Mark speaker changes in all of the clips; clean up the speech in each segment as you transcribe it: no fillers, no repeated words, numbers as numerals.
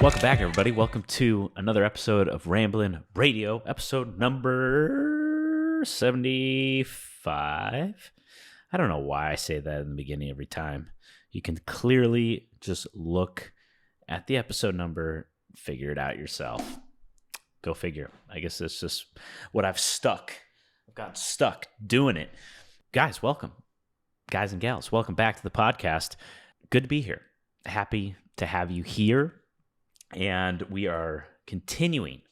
Speaker 1: Welcome back, everybody. Welcome to another episode of Ramblin Radio, episode number 75. I don't know why I say that in the beginning every time. You can clearly just look at the episode number, figure it out yourself. Go figure. I guess that's just what I've gotten stuck doing it. Guys, welcome. Guys and gals, welcome back to the podcast. Good to be here. Happy to have you here. And we are continuing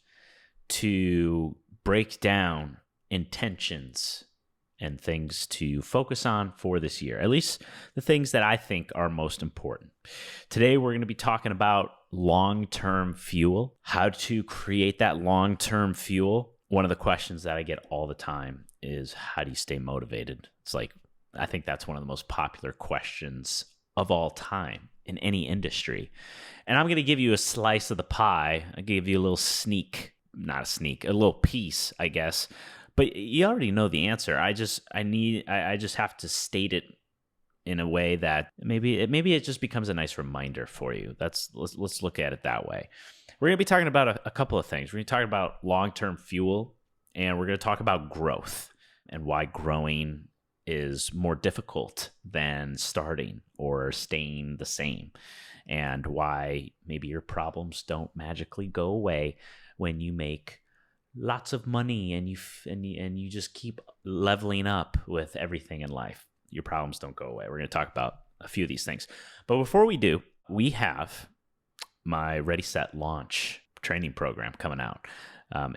Speaker 1: to break down intentions and things to focus on for this year, at least the things that I think are most important. Today, we're going to be talking about long-term fuel, how to create that long-term fuel. One of the questions that I get all the time is, how do you stay motivated? It's like, I think that's one of the most popular questions of all time in any industry. And I'm going to give you a slice of the pie. I'll give you a little a little piece, I guess. But you already know the answer. I just have to state it in a way that maybe it just becomes a nice reminder for you. Let's look at it that way. We're going to be talking about a couple of things. We're going to talk about long-term fuel, and we're going to talk about growth and why growing is more difficult than starting or staying the same, and why maybe your problems don't magically go away when you make lots of money and you just keep leveling up with everything in life. Your problems don't go away. We're going to talk about a few of these things. But before we do, we have my Ready, Set, Launch training program coming out.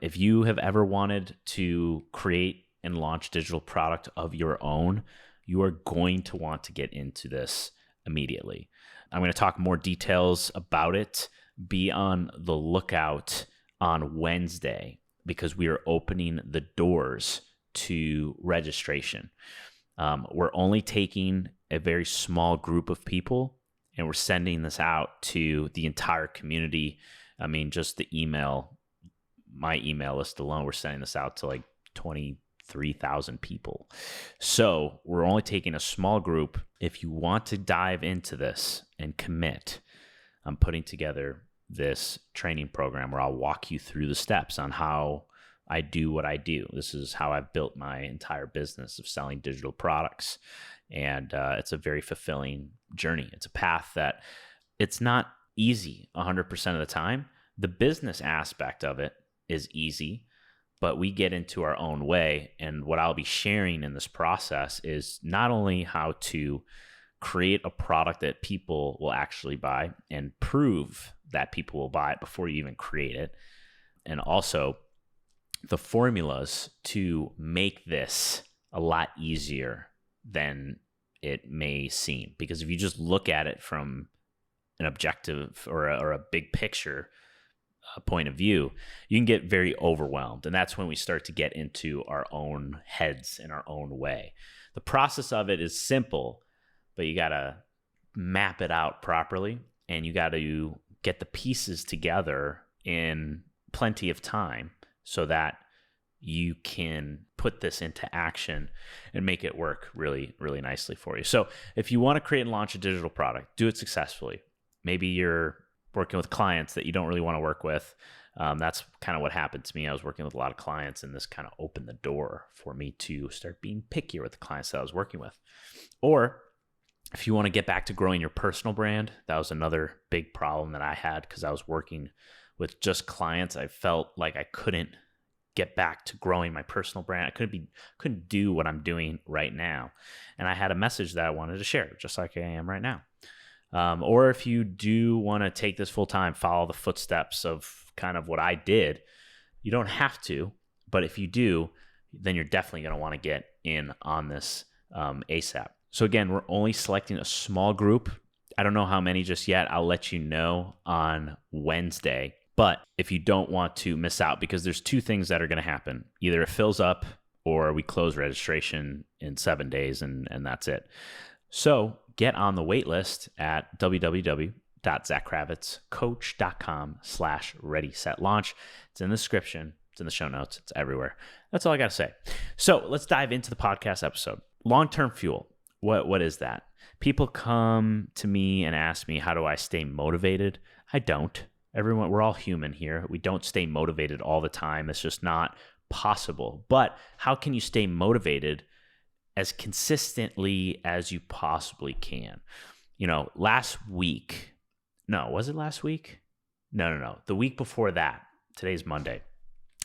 Speaker 1: If you have ever wanted to create and launch digital product of your own, you are going to want to get into this immediately. I'm going to talk more details about it. Be on the lookout on Wednesday, because we are opening the doors to registration. We're only taking a very small group of people, and we're sending this out to the entire community. I mean, just my email list alone, we're sending this out to like 23,000 people. So we're only taking a small group. If you want to dive into this and commit, I'm putting together this training program where I'll walk you through the steps on how I do what I do. This is how I've built my entire business of selling digital products. And it's a very fulfilling journey. It's a path that it's not easy 100% of the time. The business aspect of it is easy, but we get into our own way. And what I'll be sharing in this process is not only how to create a product that people will actually buy and prove that people will buy it before you even create it, and also the formulas to make this a lot easier than it may seem. Because if you just look at it from an objective or a big picture point of view, you can get very overwhelmed. And that's when we start to get into our own heads in our own way. The process of it is simple, but you got to map it out properly, and you got to get the pieces together in plenty of time so that you can put this into action and make it work really, really nicely for you. So if you want to create and launch a digital product, do it successfully. Maybe you're working with clients that you don't really want to work with. That's kind of what happened to me. I was working with a lot of clients, and this kind of opened the door for me to start being pickier with the clients that I was working with. Or if you want to get back to growing your personal brand, that was another big problem that I had, because I was working with just clients. I felt like I couldn't get back to growing my personal brand. I couldn't do what I'm doing right now. And I had a message that I wanted to share, just like I am right now. Or if you do want to take this full time, follow the footsteps of kind of what I did, you don't have to, but if you do, then you're definitely going to want to get in on this ASAP. So again, we're only selecting a small group. I don't know how many just yet. I'll let you know on Wednesday. But if you don't want to miss out, because there's two things that are going to happen. Either it fills up or we close registration in 7 days and that's it. So get on the wait list at www.zachkravitzcoach.com/ready-set-launch. It's in the description. It's in the show notes. It's everywhere. That's all I got to say. So let's dive into the podcast episode. Long-term fuel. What is that? People come to me and ask me, how do I stay motivated? I don't. Everyone, we're all human here. We don't stay motivated all the time. It's just not possible. But how can you stay motivated as consistently as you possibly can? Last week, no, was it last week? No. The week before that, today's Monday.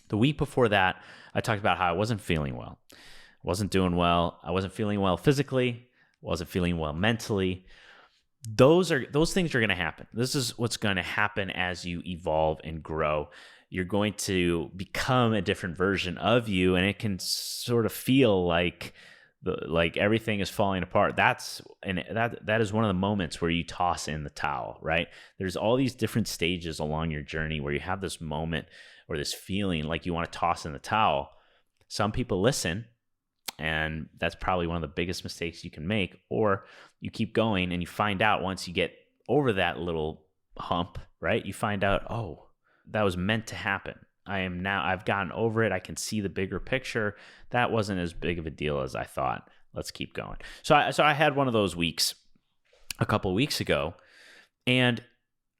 Speaker 1: The week before that, I talked about how I wasn't feeling well. I wasn't doing well. I wasn't feeling well physically. I wasn't feeling well mentally. Those things are going to happen. This is what's going to happen as you evolve and grow. You're going to become a different version of you, and it can sort of feel like everything is falling apart. That is one of the moments where you toss in the towel, right? There's all these different stages along your journey where you have this moment or this feeling like you want to toss in the towel. Some people listen, and that's probably one of the biggest mistakes you can make. Or you keep going and you find out once you get over that little hump, right? You find out, oh, that was meant to happen. I've gotten over it. I can see the bigger picture. That wasn't as big of a deal as I thought. Let's keep going. So I had one of those weeks a couple weeks ago. And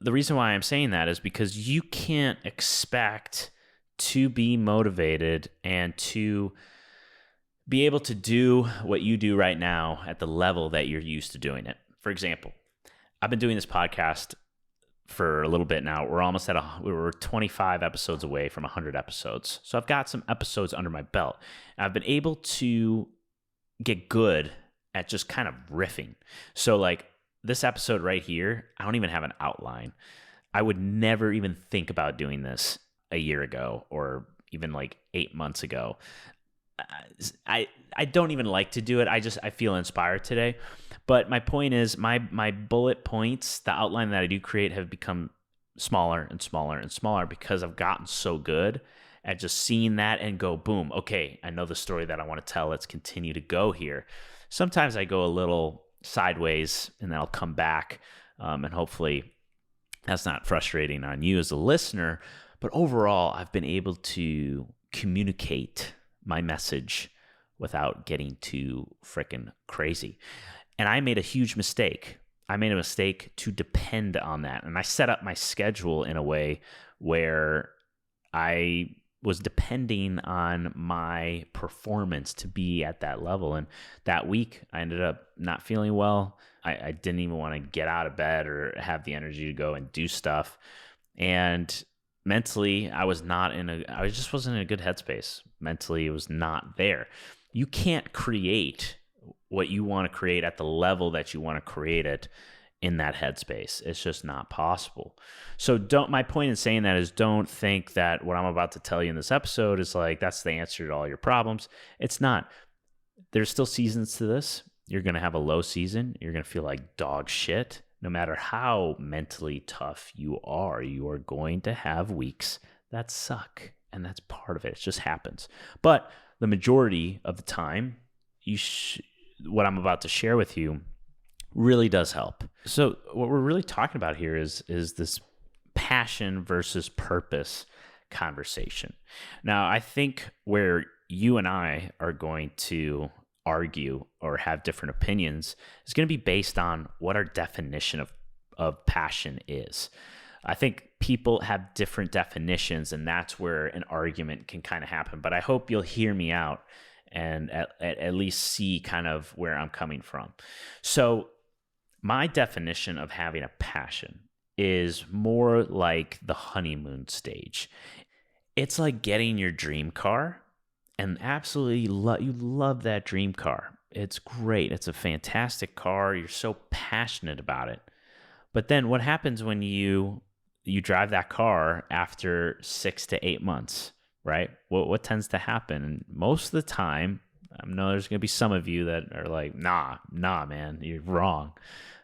Speaker 1: the reason why I'm saying that is because you can't expect to be motivated and to be able to do what you do right now at the level that you're used to doing it. For example, I've been doing this podcast for a little bit now. We were 25 episodes away from 100 episodes. So I've got some episodes under my belt. And I've been able to get good at just kind of riffing. So like this episode right here, I don't even have an outline. I would never even think about doing this a year ago or even like 8 months ago. I don't even like to do it. I feel inspired today. But my point is my bullet points, the outline that I do create have become smaller and smaller and smaller because I've gotten so good at just seeing that and go, boom, okay, I know the story that I want to tell. Let's continue to go here. Sometimes I go a little sideways and then I'll come back, and hopefully that's not frustrating on you as a listener. But overall, I've been able to communicate my message without getting too freaking crazy. And I made a huge mistake. I made a mistake to depend on that. And I set up my schedule in a way where I was depending on my performance to be at that level. And that week, I ended up not feeling well. I didn't even want to get out of bed or have the energy to go and do stuff. And mentally, I just wasn't in a good headspace. Mentally, it was not there. You can't create what you want to create at the level that you want to create it in that headspace. It's just not possible. So my point in saying that is don't think that what I'm about to tell you in this episode is like, that's the answer to all your problems. It's not. There's still seasons to this. You're going to have a low season. You're going to feel like dog shit. No matter how mentally tough you are going to have weeks that suck. And that's part of it. It just happens. But the majority of the time, what I'm about to share with you really does help. So what we're really talking about here is this passion versus purpose conversation. Now, I think where you and I are going to argue or have different opinions is going to be based on what our definition of passion is. I think people have different definitions, and that's where an argument can kind of happen. But I hope you'll hear me out and at least see kind of where I'm coming from. So my definition of having a passion is more like the honeymoon stage. It's like getting your dream car and absolutely you love that dream car. It's great. It's a fantastic car. You're so passionate about it. But then what happens when you drive that car after 6 to 8 months, right? What tends to happen? And most of the time, I know there's going to be some of you that are like, nah, man, you're wrong.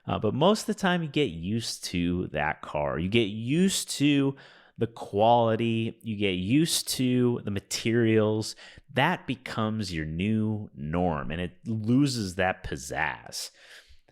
Speaker 1: But most of the time, you get used to that car. You get used to the quality. You get used to the materials. That becomes your new norm, and it loses that pizzazz.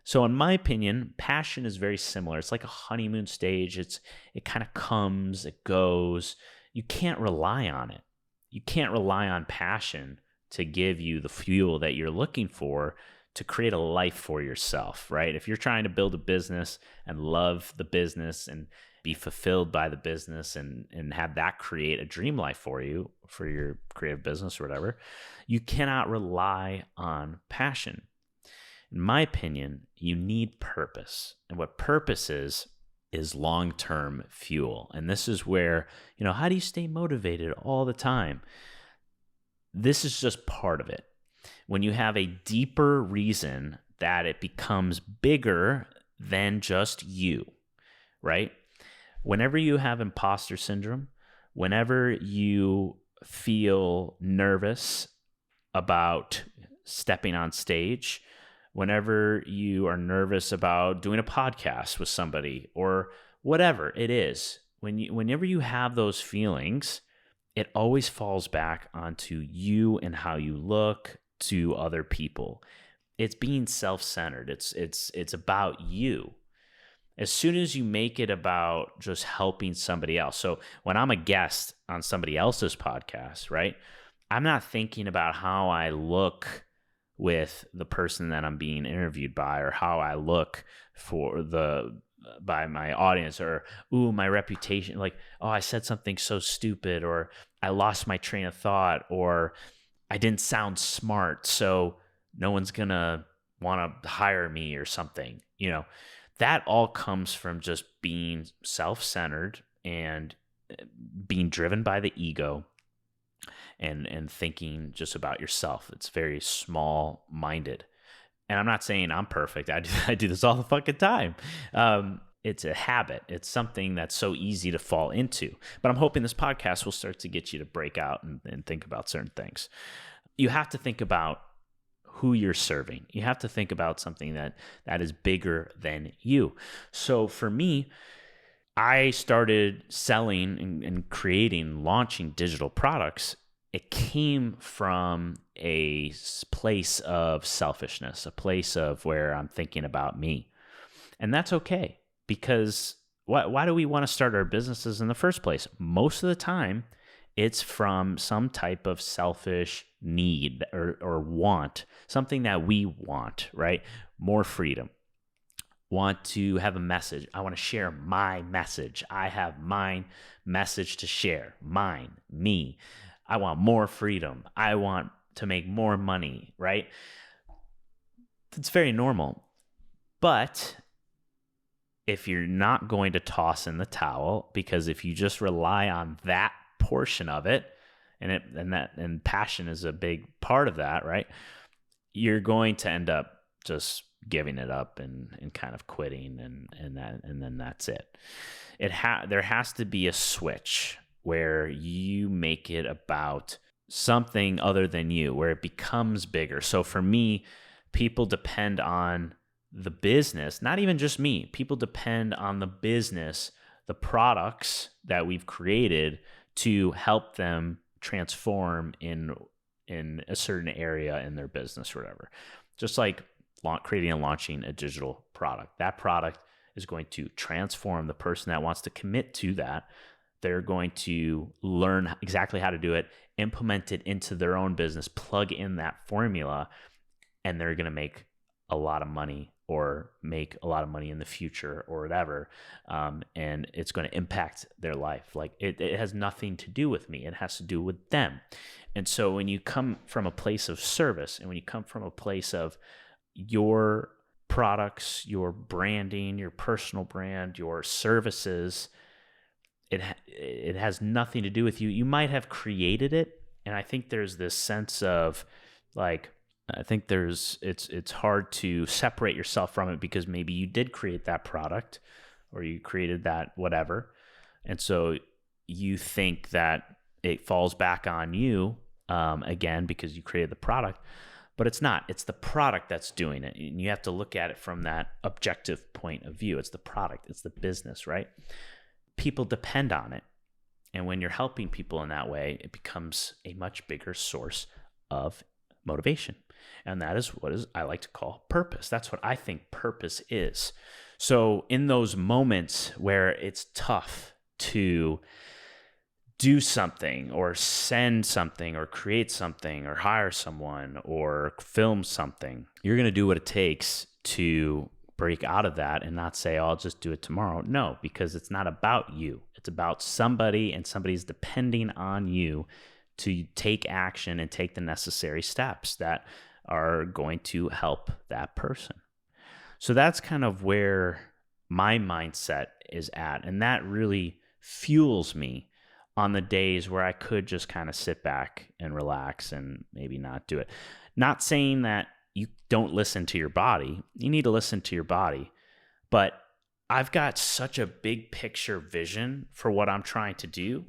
Speaker 1: So in my opinion, passion is very similar. It's like a honeymoon stage. It kind of comes, it goes. You can't rely on it. You can't rely on passion to give you the fuel that you're looking for to create a life for yourself, right? If you're trying to build a business and love the business and be fulfilled by the business and have that create a dream life for you, for your creative business or whatever, you cannot rely on passion. In my opinion, you need purpose. And what purpose is long-term fuel. And this is where, how do you stay motivated all the time? This is just part of it. When you have a deeper reason that it becomes bigger than just you, right? Whenever you have imposter syndrome, whenever you feel nervous about stepping on stage, whenever you are nervous about doing a podcast with somebody or whatever it is, whenever you have those feelings, it always falls back onto you and how you look to other people. It's being self-centered. It's about you. As soon as you make it about just helping somebody else. So when I'm a guest on somebody else's podcast, right, I'm not thinking about how I look with the person that I'm being interviewed by, or how I look by my audience, or my reputation, like, I said something so stupid, or I lost my train of thought, or I didn't sound smart, so no one's gonna want to hire me or something. That all comes from just being self-centered and being driven by the ego and thinking just about yourself. It's very small-minded. And I'm not saying I'm perfect. I do this all the fucking time. It's a habit. It's something that's so easy to fall into. But I'm hoping this podcast will start to get you to break out and think about certain things. You have to think about who you're serving. You have to think about something that is bigger than you. So for me, I started selling and creating, launching digital products. It came from a place of selfishness, a place of where I'm thinking about me. And that's okay, because why do we want to start our businesses in the first place? Most of the time, it's from some type of selfish need or want, something that we want, right? More freedom. Want to have a message. I want to share my message. I have my message to share. Mine, me. I want more freedom. I want to make more money, right? It's very normal. But if you're not going to toss in the towel, because if you just rely on that portion of it, and passion is a big part of that, right? You're going to end up just giving it up and kind of quitting, and then that's it. There has to be a switch where you make it about something other than you, where it becomes bigger. So for me, people depend on the business, not even just me. People depend on the business, the products that we've created to help them transform in a certain area in their business or whatever. Just like creating and launching a digital product. That product is going to transform the person that wants to commit to that. They're going to learn exactly how to do it, implement it into their own business, plug in that formula, and they're going to make a lot of money, or make a lot of money in the future or whatever. And it's going to impact their life. Like it has nothing to do with me. It has to do with them. And so when you come from a place of service, and when you come from a place of your products, your branding, your personal brand, your services, it has nothing to do with you. You might have created it. And I think there's this sense of like, it's hard to separate yourself from it, because maybe you did create that product, or you created that whatever. And so you think that it falls back on you again, because you created the product, but it's not. It's the product that's doing it. And you have to look at it from that objective point of view. It's the product, it's the business, right? People depend on it. And when you're helping people in that way, it becomes a much bigger source of motivation. And that is what I like to call purpose. That's what I think purpose is. So in those moments where it's tough to do something or send something or create something or hire someone or film something, you're going to do what it takes to break out of that and not say, oh, I'll just do it tomorrow. No, because it's not about you. It's about somebody, and somebody's depending on you to take action and take the necessary steps that are going to help that person. So that's kind of where my mindset is at. And that really fuels me on the days where I could just kind of sit back and relax and maybe not do it. Not saying that you don't listen to your body. You need to listen to your body. But I've got such a big picture vision for what I'm trying to do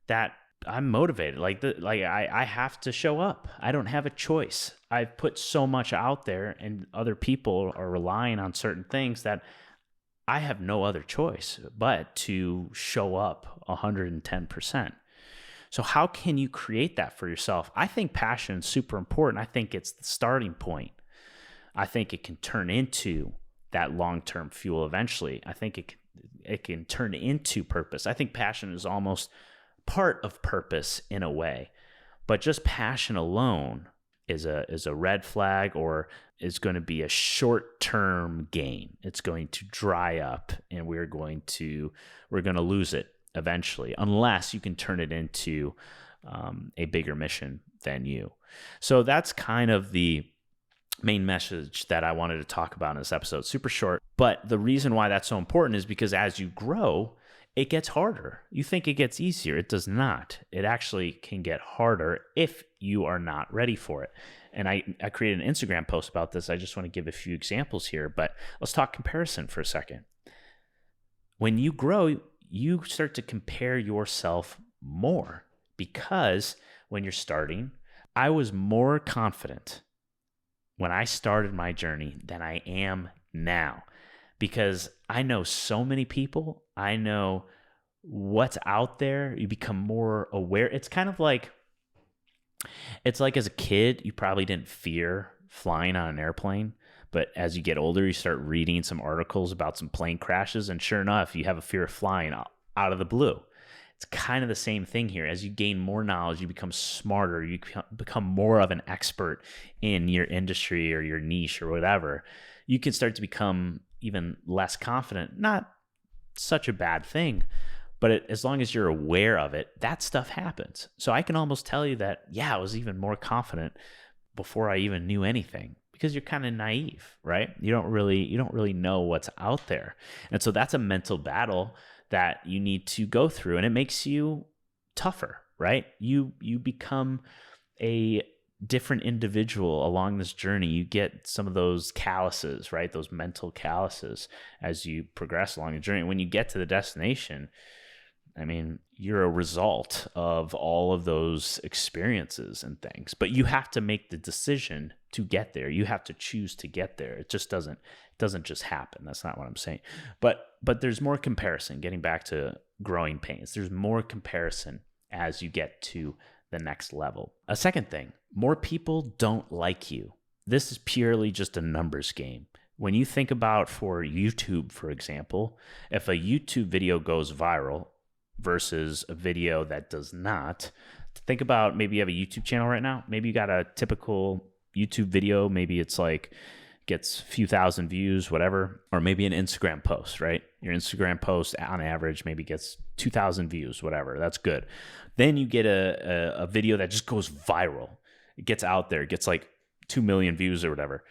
Speaker 1: that I'm motivated. I have to show up. I don't have a choice. I've put so much out there, and other people are relying on certain things that I have no other choice but to show up 110%. So how can you create that for yourself? I think passion is super important. I think it's the starting point. I think it can turn into that long-term fuel eventually. I think it can turn into purpose. I think passion is almost part of purpose in a way. But just passion alone is a red flag, or is going to be a short-term gain. It's going to dry up, and we're going to lose it eventually, unless you can turn it into a bigger mission than you. So that's kind of the main message that I wanted to talk about in this episode. Super short, but the reason why that's so important is because as you grow, it gets harder. You think it gets easier. It does not. It actually can get harder if you are not ready for it. And I created an Instagram post about this. I just want to give a few examples here, but let's talk comparison for a second. When you grow, you start to compare yourself more, because when you're starting, I was more confident when I started my journey than I am now, because I know so many people. I know what's out there. You become more aware. It's like as a kid, you probably didn't fear flying on an airplane, but as you get older, you start reading some articles about some plane crashes, and sure enough, you have a fear of flying out of the blue. It's kind of the same thing here. As you gain more knowledge, you become smarter, you become more of an expert in your industry or your niche or whatever. You can start to become even less confident. Not such a bad thing, but as long as you're aware of it, that stuff happens. So I can almost tell you that, I was even more confident before I even knew anything, because you're kind of naive, right? You don't really know what's out there. And so that's a mental battle that you need to go through, and it makes you tougher, right? You become a different individual along this journey. You get some of those calluses, right? Those mental calluses as you progress along the journey. When you get to the destination, I mean, you're a result of all of those experiences and things, but you have to make the decision to get there. You have to choose to get there. It just doesn't just happen. That's not what I'm saying. But there's more comparison, getting back to growing pains. There's more comparison as you get to the next level. A second thing, more people don't like you. This is purely just a numbers game. When you think about, for YouTube, for example, if a YouTube video goes viral versus a video that does not, think about, maybe you have a YouTube channel right now. Maybe you got a typical YouTube video. Maybe it's like gets a few thousand views, whatever, or maybe an Instagram post, right? Your Instagram post on average maybe gets 2,000 views, whatever. That's good. Then you get a video that just goes viral. It gets out there, it gets like 2 million views or whatever.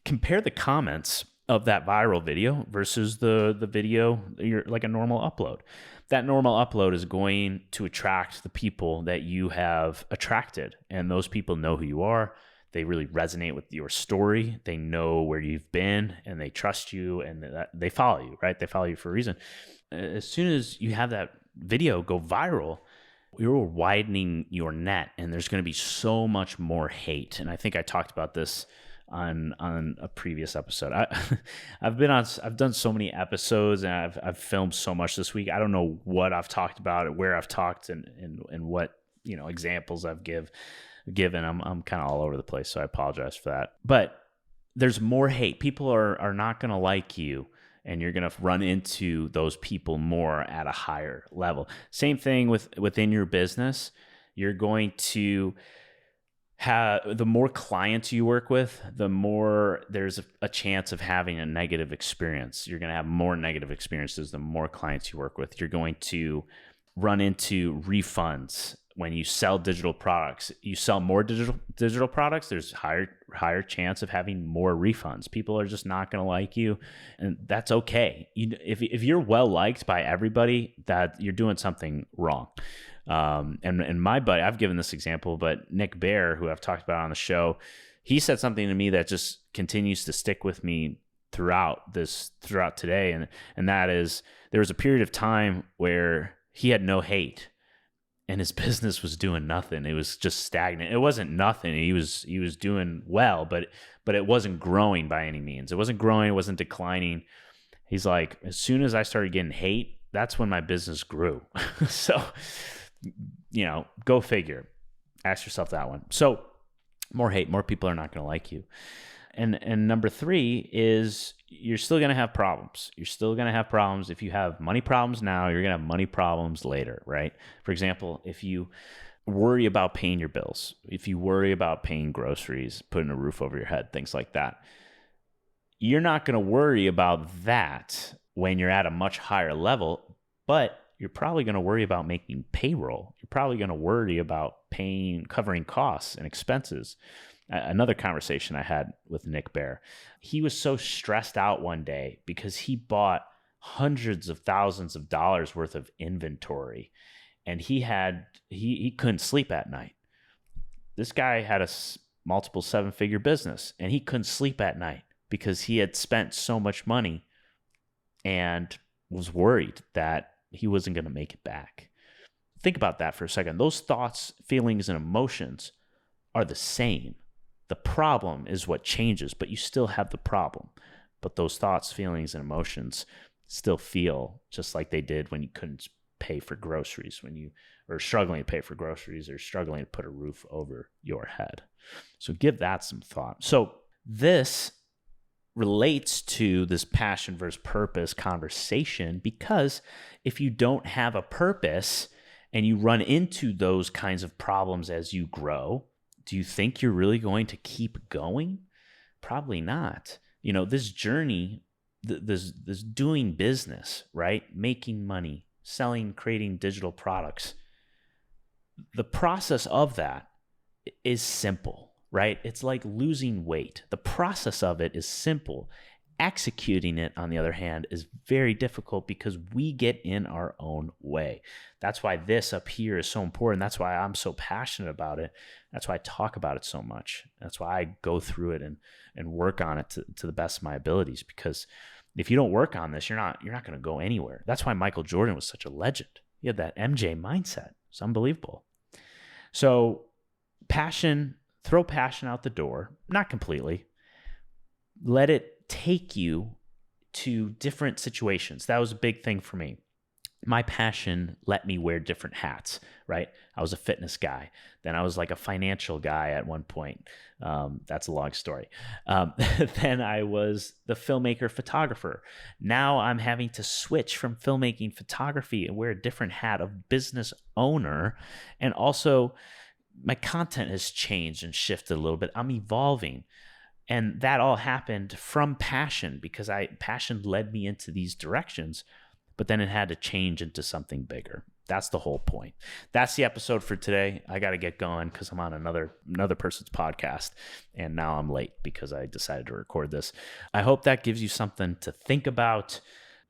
Speaker 1: Compare the comments of that viral video versus the video, like a normal upload. That normal upload is going to attract the people that you have attracted, and those people know who you are. They really resonate with your story. They know where you've been, and they trust you, and they follow you, right? They follow you for a reason. As soon as you have that video go viral, you're widening your net, and there's going to be so much more hate. And I think I talked about this on a previous episode. I've done so many episodes, and I've filmed so much this week. I don't know what I've talked about, where I've talked, and what examples I've given. I'm kind of all over the place, so I apologize for that. But there's more hate. People are not going to like you and you're going to run into those people more at a higher level. Same thing within your business. You're going to have, the more clients you work with, the more there's a chance of having a negative experience. You're going to have more negative experiences the more clients you work with. You're going to run into refunds. When you sell digital products, you sell more digital products, there's higher chance of having more refunds. People are just not going to like you, and that's okay. If you're well liked by everybody, that you're doing something wrong. And my buddy, I've given this example, but Nick Bear, who I've talked about on the show, he said something to me that just continues to stick with me throughout today, and that is, there was a period of time where he had no hate. And his business was doing nothing. It was just stagnant. It wasn't nothing. He was doing well, but it wasn't growing by any means. It wasn't growing. It wasn't declining. He's like, as soon as I started getting hate, that's when my business grew. So, go figure. Ask yourself that one. So, more hate, more people are not going to like you. And number 3 is, you're still going to have problems. You're still going to have problems. If you have money problems now, you're going to have money problems later, right? For example, if you worry about paying your bills, if you worry about paying groceries, putting a roof over your head, things like that, you're not going to worry about that when you're at a much higher level, but you're probably going to worry about making payroll. You're probably going to worry about covering costs and expenses. Another conversation I had with Nick Bear, he was so stressed out one day because he bought hundreds of thousands of dollars worth of inventory, and he couldn't sleep at night. This guy had a multiple 7-figure business, and he couldn't sleep at night because he had spent so much money and was worried that he wasn't going to make it back. Think about that for a second. Those thoughts, feelings, and emotions are the same. The problem is what changes, but you still have the problem. But those thoughts, feelings, and emotions still feel just like they did when you couldn't pay for groceries, when you were struggling to pay for groceries or struggling to put a roof over your head. So give that some thought. So this relates to this passion versus purpose conversation, because if you don't have a purpose and you run into those kinds of problems as you grow, do you think you're really going to keep going? Probably not. This journey, this doing business, right? Making money, selling, creating digital products. The process of that is simple, right? It's like losing weight. The process of it is simple. Executing it, on the other hand, is very difficult because we get in our own way. That's why this up here is so important. That's why I'm so passionate about it. That's why I talk about it so much. That's why I go through it and work on it to the best of my abilities, because if you don't work on this, you're not going to go anywhere. That's why Michael Jordan was such a legend. He had that MJ mindset. It's unbelievable. So throw passion out the door, not completely. Let it take you to different situations. That was a big thing for me. My passion let me wear different hats, right? I was a fitness guy. Then I was like a financial guy at one point. That's a long story. Then I was the filmmaker photographer. Now I'm having to switch from filmmaking photography and wear a different hat of business owner. And also my content has changed and shifted a little bit. I'm evolving. And that all happened from passion, because passion led me into these directions, but then it had to change into something bigger. That's the whole point. That's the episode for today. I got to get going because I'm on another person's podcast, and now I'm late because I decided to record this. I hope that gives you something to think about,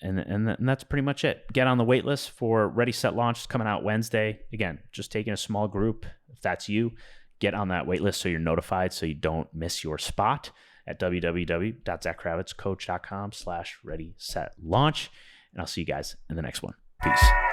Speaker 1: and that's pretty much it. Get on the wait list for Ready, Set, Launch. It's coming out Wednesday. Again, just taking a small group. If that's you, get on that wait list so you're notified so you don't miss your spot at www.zachkravitzcoach.com/ready, set, launch. And I'll see you guys in the next one. Peace.